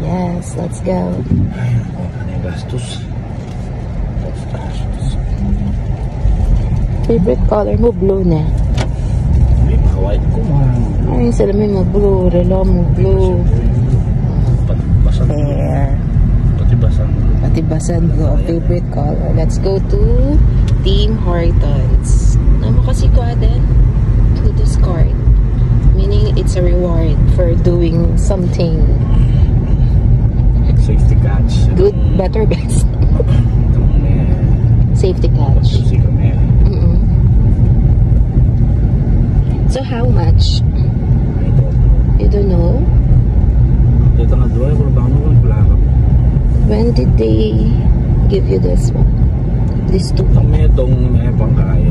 Yes, let's go. Favorite color mo, blue na. White ko ay, salamin mo blue, relo mo blue. There. Patibasan blue, favorite color. Let's go to Tim Hortons. Naman kasi ko din to discard. Meaning it's a reward for doing something. Safety catch. Good, better, best. Safety catch. So how much? You don't know? When did they give you this one? These two? May itong may pangkaya.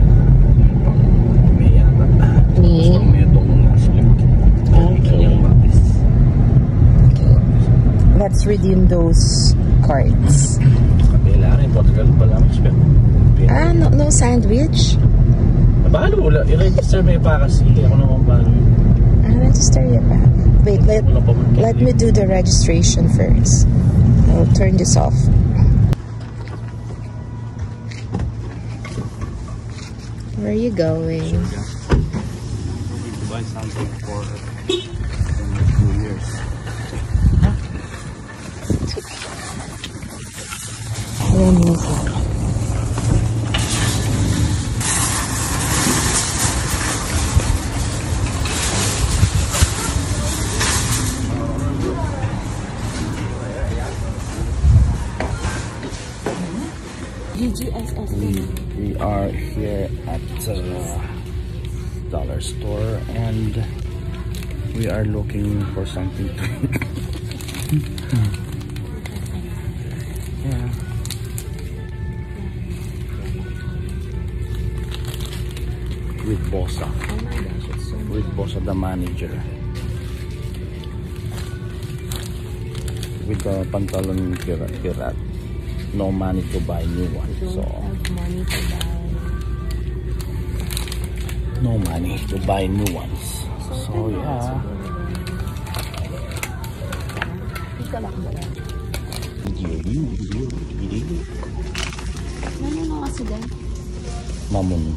May yata. May? May itong slip. Okay. Let's redeem those cards. Kabila rin. Portugal pa lang. Ah, no sandwich? Balo, wala. I-register may pa kasi. Ako naman balo. Register your pa. Wait, let me do the registration first. I'll turn this off. Where are you going? I need to buy something for 2 years. Let me see. We are here at dollar store and we are looking for something to yeah. With Bossa. With Bossa the manager. With the pantalon pirat. No money to buy new one, so Money to buy. no money to buy new ones. So yeah. Mamon.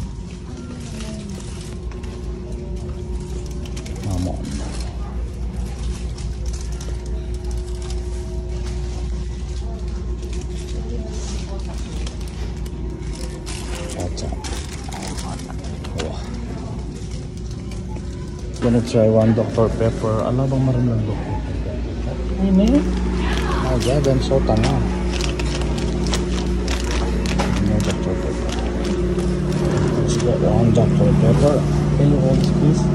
Gonna try one Dr. Pepper. Ano bang maram lang Dr. Pepper? Ini? Oh yeah, then so tanga. No Dr. Pepper. Let's get one Dr. Pepper. Can you hold this please?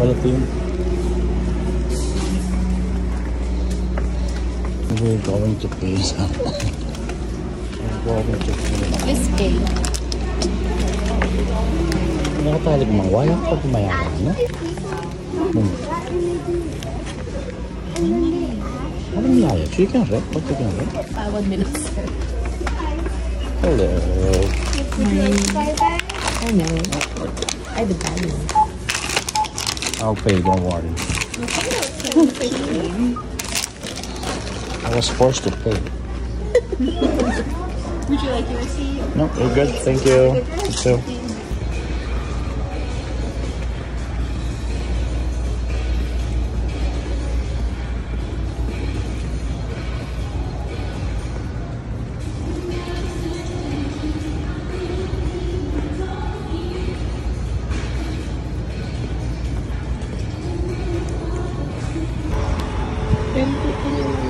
Malating. We're going to pay some. We're going to pay. Let's pay. Nakatalig mga wayak pag mayaman, no? Anong layak? Chicken wrap? What chicken wrap? 1 minute, sir. Hello. I know. I have the value. I'll pay, don't worry. I was forced to pay. Would you like your receipt? No, we're good. Thank you. So.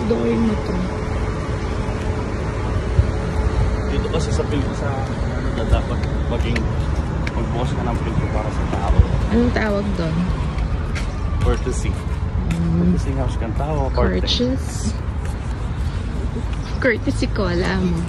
Door mo to. Dito kasi sa ano dapat maging magbukas ka ng filter para sa tao. Anong tawag doon? Courtesy. Courtesy house kang tao. Courteous. Courtesy ko, alam mo.